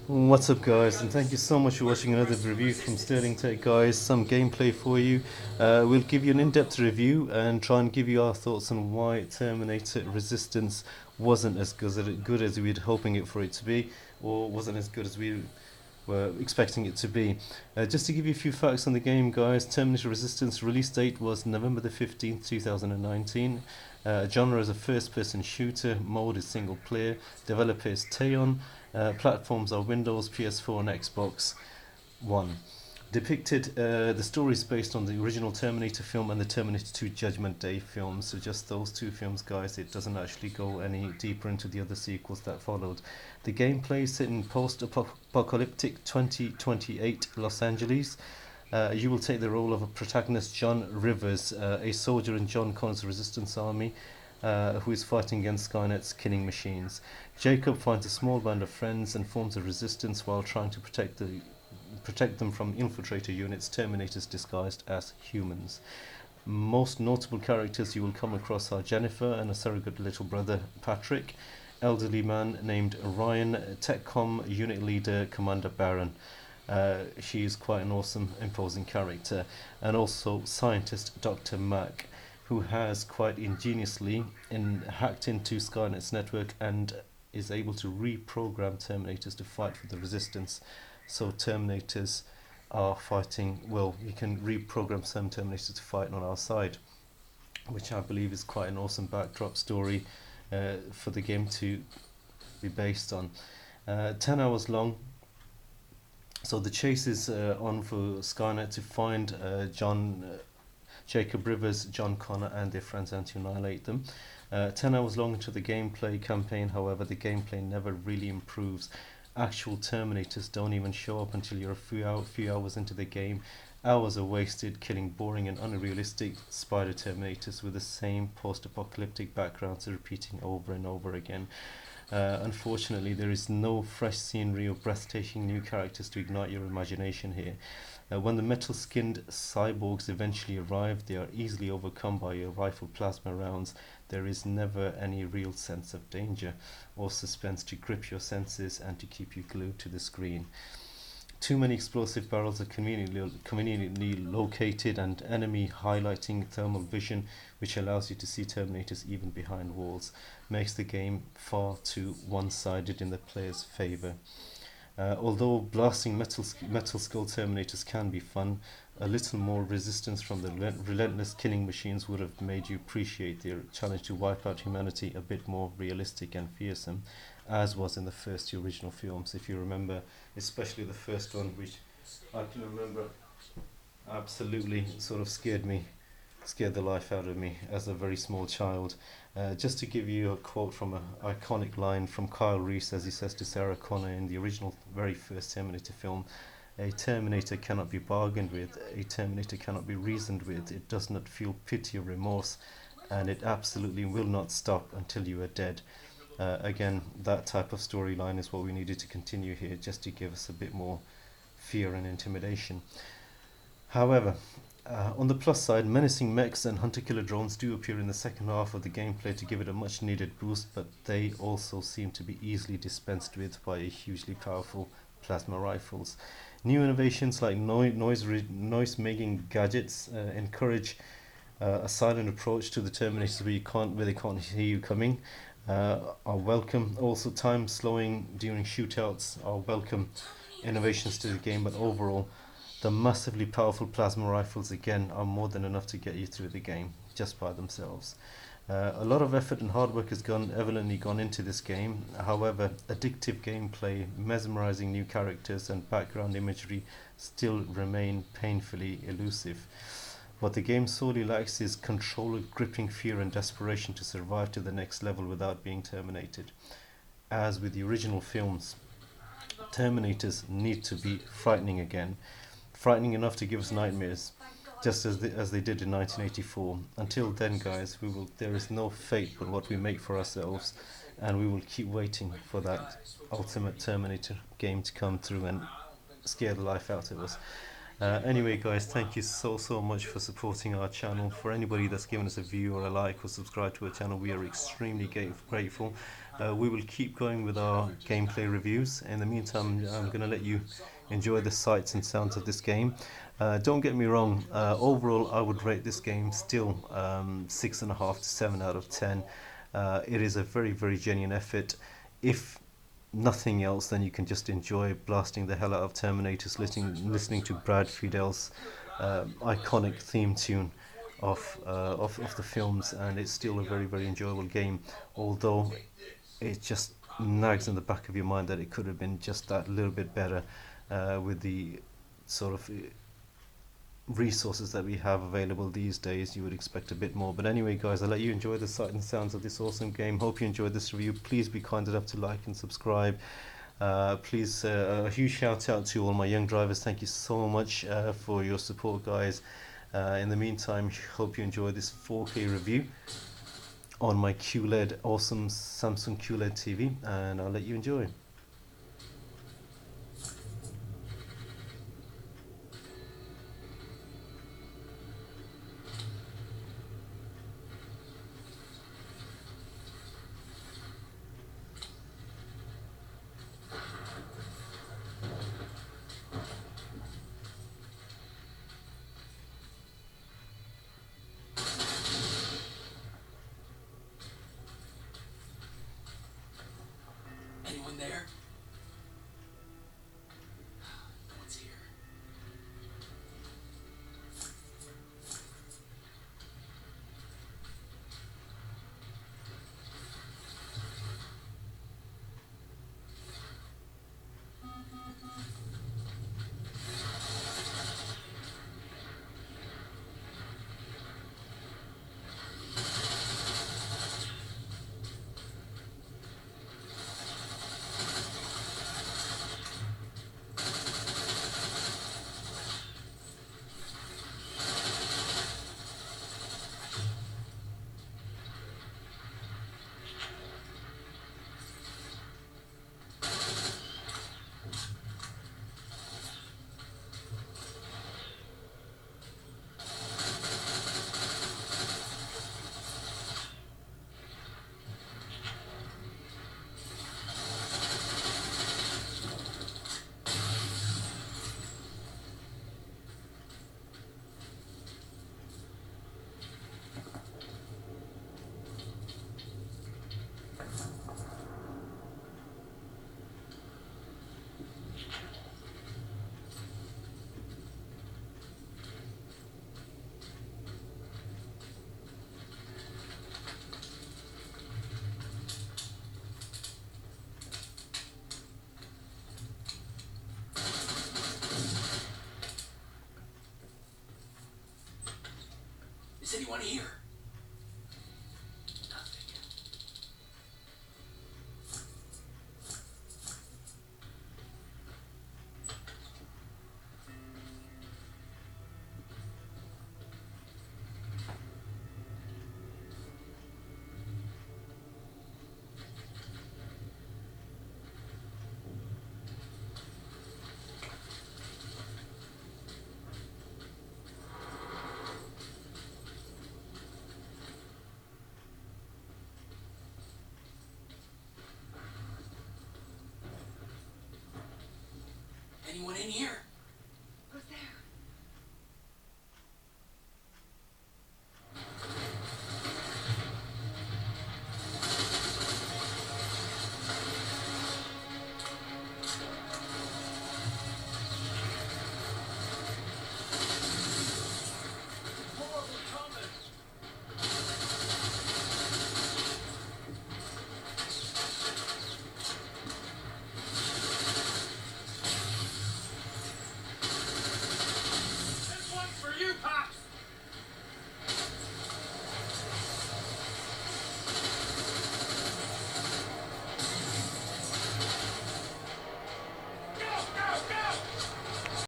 What's up, guys, and thank you so much for watching another review from Sterling Tech, guys. Some gameplay for you. We'll give you an in-depth review and try and give you our thoughts on why Terminator Resistance wasn't as good as we'd hoping it for it to be, or wasn't as good as we were expecting it to be. Just to give you a few facts on the game, guys, Terminator Resistance release date was November the 15th, 2019. Genre is a first-person shooter, mode is single player, developer is Teon, platforms are Windows, PS4 and Xbox One. Depicted, the story is based on the original Terminator film and the Terminator 2 Judgment Day film, so just those two films, guys. It doesn't actually go any deeper into the other sequels that followed. The gameplay is set in post-apocalyptic 2028 Los Angeles. You will take the role of a protagonist, John Rivers, a soldier in John Connor's resistance army, who is fighting against Skynet's killing machines. Jacob finds a small band of friends and forms a resistance while trying to protect them from infiltrator units, Terminators disguised as humans. Most notable characters you will come across are Jennifer and a surrogate little brother, Patrick, elderly man named Ryan, TechCom unit leader, Commander Baron. She is quite an awesome, imposing character, and also scientist Dr. Mack, who has quite ingeniously hacked into Skynet's network and is able to reprogram Terminators to fight for the Resistance. So Terminators are fighting, well, you can reprogram some Terminators to fight on our side, which I believe is quite an awesome backdrop story for the game to be based on. 10 hours long. So the chase is on for Skynet to find Jacob Rivers, John Connor and their friends, and to annihilate them. 10 hours long into the gameplay campaign, however, the gameplay never really improves. Actual Terminators don't even show up until you're a few hours into the game. Hours are wasted killing boring and unrealistic spider Terminators with the same post-apocalyptic backgrounds repeating over and over again. Unfortunately, there is no fresh scenery or breathtaking new characters to ignite your imagination here. When the metal-skinned cyborgs eventually arrive, they are easily overcome by your rifle plasma rounds. There is never any real sense of danger or suspense to grip your senses and to keep you glued to the screen. Too many explosive barrels are conveniently located, and enemy highlighting thermal vision, which allows you to see Terminators even behind walls, makes the game far too one-sided in the player's favour. Although blasting metal skull Terminators can be fun, a little more resistance from the relentless killing machines would have made you appreciate their challenge to wipe out humanity a bit more realistic and fearsome, as was in the first two original films. If you remember, especially the first one, which I can remember absolutely sort of scared the life out of me as a very small child. Just to give you a quote from an iconic line from Kyle Reese, as he says to Sarah Connor in the original very first Terminator film: a Terminator cannot be bargained with, a Terminator cannot be reasoned with, it does not feel pity or remorse, and it absolutely will not stop until you are dead. Again, that type of storyline is what we needed to continue here, just to give us a bit more fear and intimidation. However, on the plus side, menacing mechs and hunter-killer drones do appear in the second half of the gameplay to give it a much-needed boost, but they also seem to be easily dispensed with by a hugely powerful plasma rifles. New innovations like noise-making gadgets encourage a silent approach to the Terminators where they can't hear you coming. Are welcome. Also, time slowing during shootouts are welcome innovations to the game, but overall, the massively powerful plasma rifles again are more than enough to get you through the game just by themselves. A lot of effort and hard work has evidently gone into this game. However, addictive gameplay, mesmerizing new characters and background imagery still remain painfully elusive. What the game sorely lacks is controlled, gripping fear and desperation to survive to the next level without being terminated. As with the original films, Terminators need to be frightening again, frightening enough to give us nightmares, just as they did in 1984. Until then, guys, there is no fate but what we make for ourselves, and we will keep waiting for that ultimate Terminator game to come through and scare the life out of us. Anyway, guys, thank you so much for supporting our channel. For anybody that's given us a view or a like or subscribe to our channel, we are extremely grateful. We will keep going with our gameplay reviews. In the meantime, I'm going to let you enjoy the sights and sounds of this game. Don't get me wrong, overall I would rate this game still 6.5 to 7 out of 10. It is a very, very genuine effort. If nothing else, then you can just enjoy blasting the hell out of Terminators, listening to Brad Fiedel's iconic theme tune of the films, and it's still a very, very enjoyable game, although it just nags in the back of your mind that it could have been just that little bit better with the sort of resources that we have available these days. You would expect a bit more, but anyway guys, I'll let you enjoy the sight and sounds of this awesome game. Hope you enjoyed this review. Please be kind enough to like and subscribe. Please, a huge shout out to all my young drivers. Thank you so much for your support, guys. In the meantime, hope you enjoy this 4K review on my QLED, awesome Samsung QLED TV, and I'll let you enjoy. Anyone there? No one's here. Is anyone here? Nothing. Anyone in here?